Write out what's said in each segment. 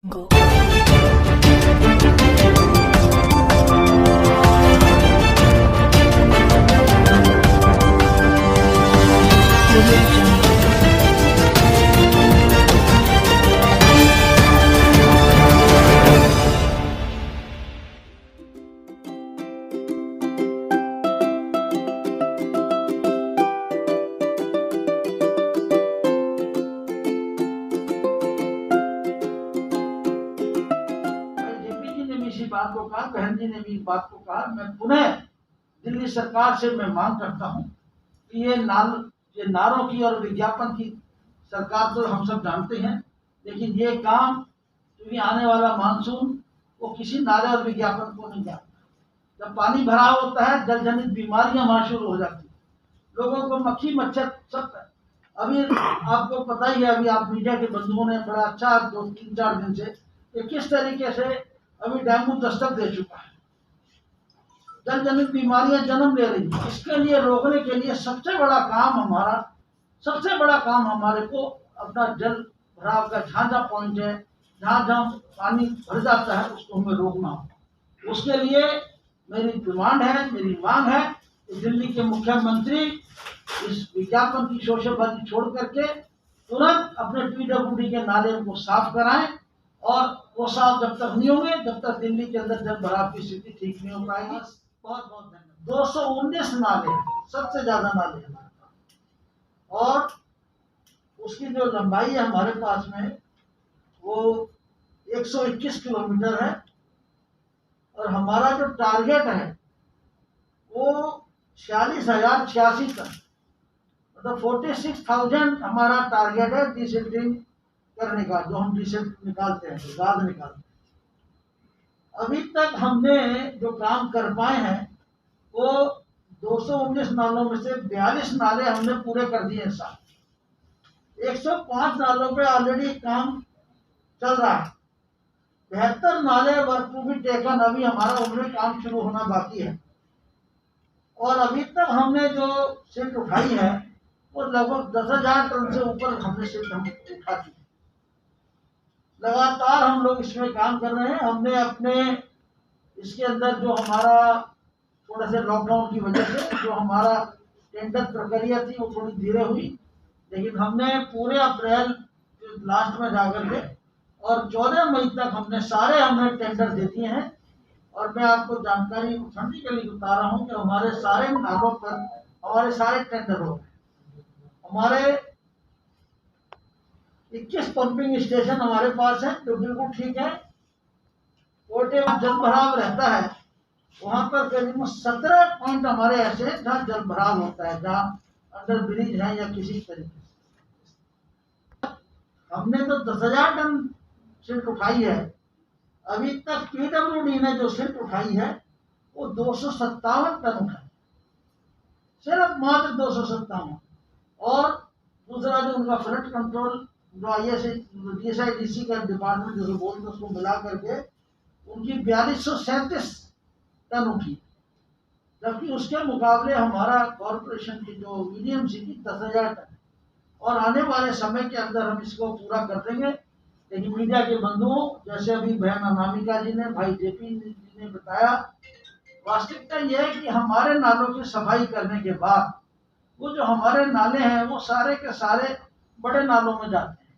Go. JP जी ने भी इसी बात को कहा, बहन जी ने भी इस बात को कहा। मैं पुनः दिल्ली सरकार से मैं मांग करता हूं कि ये नारों की और विज्ञापन की सरकार तो हम सब जानते हैं, लेकिन ये काम क्योंकि आने वाला मानसून वो किसी नारे और विज्ञापन को नहीं जानता। जब पानी भरा होता है, जल जनित बीमारियां वहां शुरू हो जाती है, लोगों को मक्खी मच्छर सब। अभी आपको पता ही है, अभी आप मीडिया के बंधुओं ने बड़ा अच्छा 2-3-4 दिन से कि किस तरीके से अभी डेंगू दस्तक दे चुका है, जल जनित बीमारियां जन्म ले रही है। इसके लिए रोकने के लिए सबसे बड़ा काम हमारे को अपना जल भराव का जहाँ पॉइंट है, जहाँ पानी भर जाता है, उसको हमें रोकना होगा। उसके लिए मेरी डिमांड है, मेरी मांग है कि दिल्ली के मुख्यमंत्री इस विज्ञापन की शोषेबाजी छोड़ करके तुरंत अपने पीडब्ल्यूडी के नाले को साफ कराएं, और वो साफ जब तक नहीं होंगे तब तक दिल्ली के अंदर जल भराव की स्थिति ठीक नहीं हो पाएगी। बहुत बहुत धन्यवाद। 219 नाले, सबसे ज्यादा नाले हमारे पास, और उसकी जो लंबाई है हमारे पास में वो 121 किलोमीटर है, और हमारा जो टारगेट है वो 46,086 टन, मतलब 46,000 हमारा टारगेट है डिसिल्टिंग करने का, जो हम डिसिल्ट निकालते हैं, गाद निकालते हैं। अभी तक हमने जो काम कर पाए हैं वो 219 नालों में से 42 नाले हमने पूरे कर दिए साहब। 105 नालों पे ऑलरेडी काम चल रहा है। 72 नाले वर्क टू बी टेकन, अभी हमारा उनमें काम शुरू होना बाकी है। और अभी तक हमने जो सिल्ट उठाई है वो लगभग 10,000 टन से ऊपर हमने सिल्ट हम उठा चुके। लगातार हम लोग इसमें काम कर रहे हैं। हमने अपने इसके अंदर जो हमारा थोड़ा से लॉकडाउन की वजह से जो हमारा टेंडर प्रक्रिया थी वो थोड़ी धीरे हुई, लेकिन हमने पूरे अप्रैल लास्ट में जाकर के और 14 मई तक हमने टेंडर दे दिए हैं। और मैं आपको जानकारी ठंडी के लिए बता रहा हूँ कि हमारे सारे नालों पर हमारे सारे टेंडर हो गए। हमारे 21 पंपिंग स्टेशन हमारे पास है जो बिल्कुल ठीक है। कोटे में जल भराव रहता है, वहां पर करीब 17 पॉइंट हमारे ऐसे हैं जहाँ जल भराव होता है, जहाँ अंडर ब्रिज है या किसी तरीके से। हमने तो 10,000 टन सिल्ट उठाई है। अभी तक पीडब्ल्यूडी ने जो सिल्ट उठाई है वो 257 टन उठाई, सिर्फ मात्र 257। और दूसरा जो उनका फ्लड कंट्रोल जो DSIDC का डिपार्टमेंट जो बोलते उसको मिला करके उनकी 4237 टन उठी, जबकि उसके मुकाबले हमारा कॉरपोरेशन की जो मीडियम सी की 10,000 टन। और आने वाले समय के अंदर हम इसको पूरा कर देंगे। लेकिन मीडिया के बंधुओं, जैसे अभी बहन अनामिका जी ने, भाई जेपी जी ने बताया, वास्तविकता यह है कि हमारे नालों की सफाई करने के बाद वो जो हमारे नाले हैं वो सारे के सारे बड़े नालों में जाते हैं,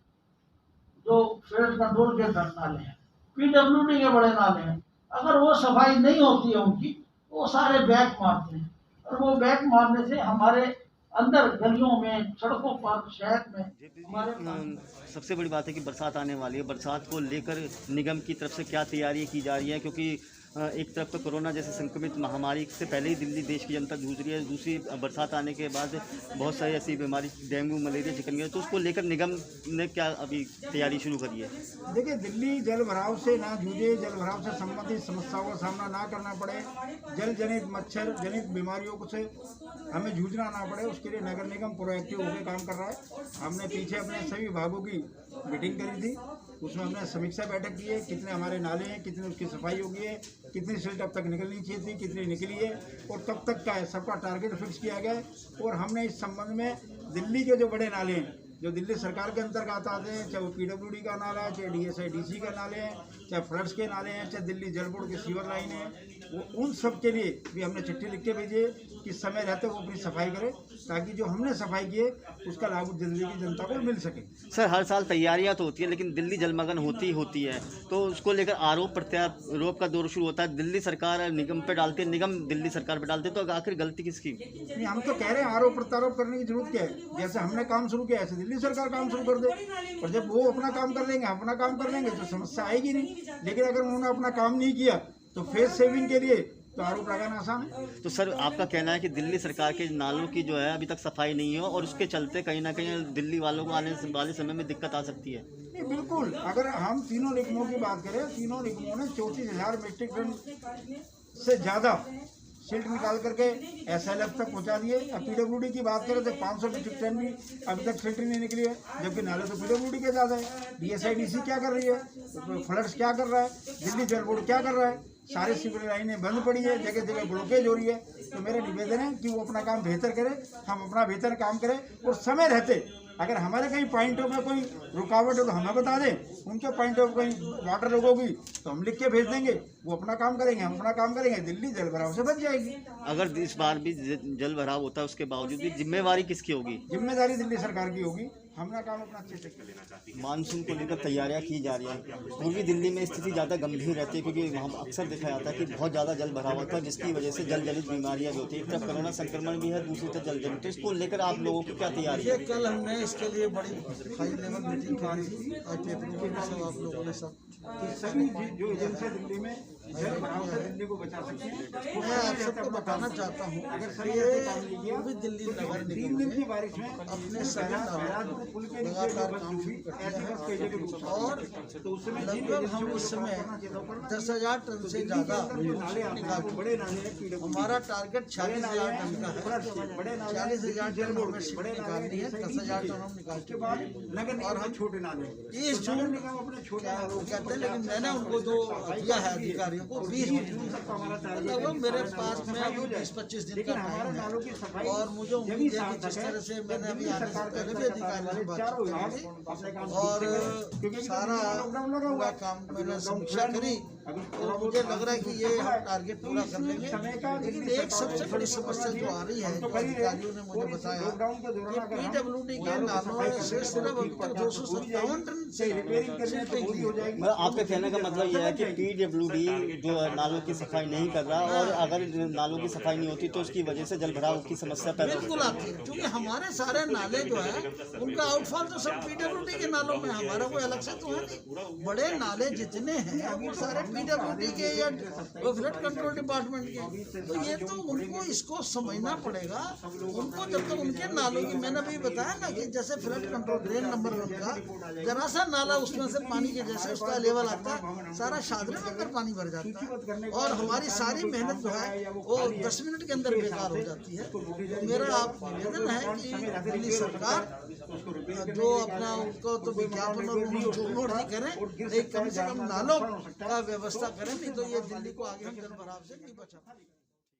जो फ्लड कंट्रोल के नाले हैं, पीडब्ल्यूडी के बड़े नाले हैं। अगर वो सफाई नहीं होती है उनकी, वो सारे बैक मारते हैं, और वो बैक मारने से हमारे अंदर गलियों में, सड़कों पर, शहर में हमारे सबसे बड़ी बात है कि बरसात आने वाली है। बरसात को लेकर निगम की तरफ से क्या तैयारी की जा रही है, क्योंकि एक तरफ तो कोरोना जैसे संक्रमित महामारी से पहले ही दिल्ली देश की जनता जूझ रही है, दूसरी बरसात आने के बाद बहुत सारी ऐसी बीमारी, डेंगू, मलेरिया, चिकनगुनिया, तो उसको लेकर निगम ने क्या अभी तैयारी शुरू करी है? देखिए, दिल्ली जल भराव से ना जूझे, जल भराव से संबंधित समस्याओं का सामना ना करना पड़े, जल जनित मच्छर जनित बीमारियों से हमें जूझना ना पड़े, उसके लिए नगर निगम प्रोएक्टिव होकर काम कर रहा है। हमने पीछे अपने सभी विभागों की मीटिंग करी थी, उसमें हमने समीक्षा बैठक की है, कितने हमारे नाले हैं, कितनी उसकी सफाई होगी है, कितनी सिल्ट अब तक निकलनी चाहिए थी, कितनी निकली है, और कब तक का है, सबका टारगेट फिक्स किया गया है। और हमने इस संबंध में दिल्ली के जो बड़े नाले हैं जो दिल्ली सरकार के अंतर्गत आते हैं, चाहे वो PWD का नाला है, चाहे DSIDC के नाले हैं, चाहे फ्लड्स के नाले हैं, चाहे दिल्ली जल बोर्ड की सीवर लाइन है, वो उन सब के लिए भी हमने चिट्ठी लिख के भेजी है कि समय रहते वो अपनी सफाई करे, ताकि जो हमने सफाई की है उसका लाभ दिल्ली की जनता को मिल सके। सर हर साल तैयारियां तो होती है, लेकिन दिल्ली जलमग्न होती है, तो उसको लेकर आरोप प्रत्यारोप का दौर शुरू होता है। दिल्ली सरकार निगम पे डालती है, निगम दिल्ली सरकार पे डालते हैं, तो आखिर गलती किसकी? नहीं, हम तो कह रहे हैं आरोप प्रत्यारोप करने की जरूरत क्या है। जैसे हमने काम शुरू किया ऐसे दिल्ली सरकार काम शुरू कर दे, और जब वो अपना काम कर लेंगे, अपना काम कर लेंगे, तो समस्या आएगी नहीं। लेकिन अगर उन्होंने अपना काम नहीं किया तो फेस सेविंग के लिए तो आरोप लगाना आसान है। तो सर आपका कहना है कि दिल्ली सरकार के नालों की जो है अभी तक सफाई नहीं हो, और उसके चलते कहीं ना कहीं दिल्ली वालों को आने वाले समय में दिक्कत आ सकती है? नहीं, बिल्कुल। अगर हम तीनों निगमों की बात करें, तीनों निगमों ने 34,000 मीट्रिक टन से ज़्यादा सिल्ट निकाल करके SLF तक पहुंचा दिए। अब PWD की बात करें तो 500 मीट्रिक टन भी अभी तक सिल्ट नहीं निकली है, जबकि नाले तो PWD के ज़्यादा है। DSIDC क्या कर रही है, तो फ्लड्स क्या कर रहा है, दिल्ली जल बोर्ड क्या कर रहा है, सारी सीवर लाइनें बंद पड़ी है, जगह जगह ब्लॉकेज हो रही है। तो मेरा निवेदन है कि वो अपना काम बेहतर करे, हम अपना बेहतर काम करें, और समय रहते अगर हमारे कहीं पॉइंटों में कोई रुकावट हो तो हमें बता दें, उनके पॉइंटों में कहीं वाटर रोक होगी तो हम लिख के भेज देंगे, वो अपना काम करेंगे, हम अपना काम करेंगे, दिल्ली जल भराव से बच जाएगी। अगर इस बार भी जल भराव होता है उसके बावजूद भी जिम्मेवारी किसकी होगी? जिम्मेदारी दिल्ली सरकार की होगी। हमने काम अपना अच्छे से कर लेना चाहते हैं। मानसून को लेकर तैयारियां की जा रही हैं। पूर्वी दिल्ली में स्थिति ज़्यादा गंभीर रहती है, क्योंकि वहाँ अक्सर देखा जाता है कि बहुत ज़्यादा जल भराव होता है, जिसकी वजह से जल जनित बीमारियां भी होती है। एक तरफ कोरोना संक्रमण भी है, दूसरी तरफ जल जनित। तो इसको लेकर आप लोगों की क्या तैयारी है? कल हमने इसके लिए बड़ी हाई लेवल मीटिंग करी थी, सब आप लोगों ने सब सभी जो एजेंसी दिल्ली में जल भराव से दिल्ली को बचा सकते हैं। मैं आप सबको बताना चाहता हूँ अगर कि ये पूर्वी दिल्ली नगर निगम दिन की ने बारिश में अपने सभी नालों लगातार काम शुरू कर दिया है, और लगभग हम इस समय 10,000 टन से ज़्यादा निकाल, हमारा टारगेट 46,000 टन का है। 46,000 टन हमें सीट निकालनी है, 10,000 टन हम निकाल चुके हैं। और हम छोटे नाले 30 जून क्या वो कहते हैं, लेकिन मैंने उनको जो दिया है अधिकारियों को 20 जून लगभग मेरे पास में अभी 20-25 दिन का टाइम है, और मुझे उम्मीद है कि जिस तरह से मैंने अभी आने से पहले भी अधिकारियों से बातचीत करी थी और सारा पूरा काम मैंने समीक्षा करी, और मुझे लग रहा है कि ये हम टारगेट पूरा कर लेंगे। लेकिन एक सबसे बड़ी समस्या जो आ रही है, जो अधिकारियों ने मुझे बताया कि PWD के नालों से सिर्फ अभी तक 257 टन से सिल्टिंग हुई है। मतलब आपके कहने का मतलब यह है कि PWD जो नालों की सफाई नहीं कर रहा, और अगर नालों की सफाई नहीं होती तो उसकी वजह से जल भराव की समस्या पैदा होती है। बिल्कुल आती है, क्योंकि हमारे सारे नाले जो है उनका आउटफॉल तो सब PWD के नालों में, हमारा कोई अलग से तो है नहीं। बड़े नाले जितने हैं वो सारे PWD के या फ्लड कंट्रोल डिपार्टमेंट के, तो ये तो उनको इसको समझना पड़ेगा। उनको जब तक उनके नालों की, मैंने अभी बताया ना कि जैसे फ्लड कंट्रोल ड्रेन नंबर 1 का जरा सा नाला उसमें से पानी के जैसे उसका लेवल आता है, सारा शादरे में अंदर पानी भर जाता है, और हमारी सारी मेहनत जो है वो 10 मिनट के अंदर बेकार हो जाती है। तो मेरा आप निवेदन है कि दिल्ली सरकार जो अपना उनको तो विज्ञापन और नहीं करें, नहीं कम से कम नालों का व्यवस्था करें, नहीं तो ये दिल्ली को आगे हम जल भराव से नहीं बचा पाएंगे।